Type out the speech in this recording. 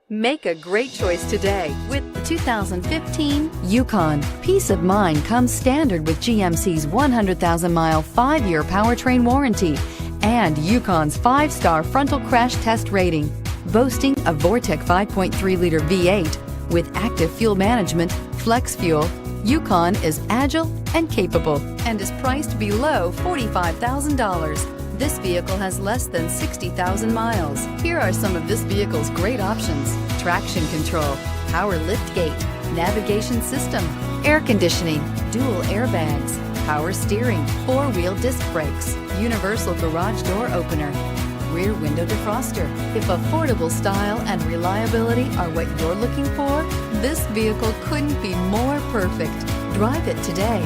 Make a great choice today with the 2015 Yukon. Peace of mind comes standard with GMC's 100,000-mile 5-year powertrain warranty and Yukon's 5-star frontal crash test rating. Boasting a Vortec 5.3-liter V8 with active fuel management, flex fuel, Yukon is agile and capable and is priced below $45,000. This vehicle has less than 60,000 miles. Here are some of this vehicle's great options: traction control, power lift gate, navigation system, air conditioning, dual airbags, power steering, 4-wheel disc brakes, universal garage door opener, rear window defroster. If affordable style and reliability are what you're looking for, this vehicle couldn't be more perfect. Drive it today.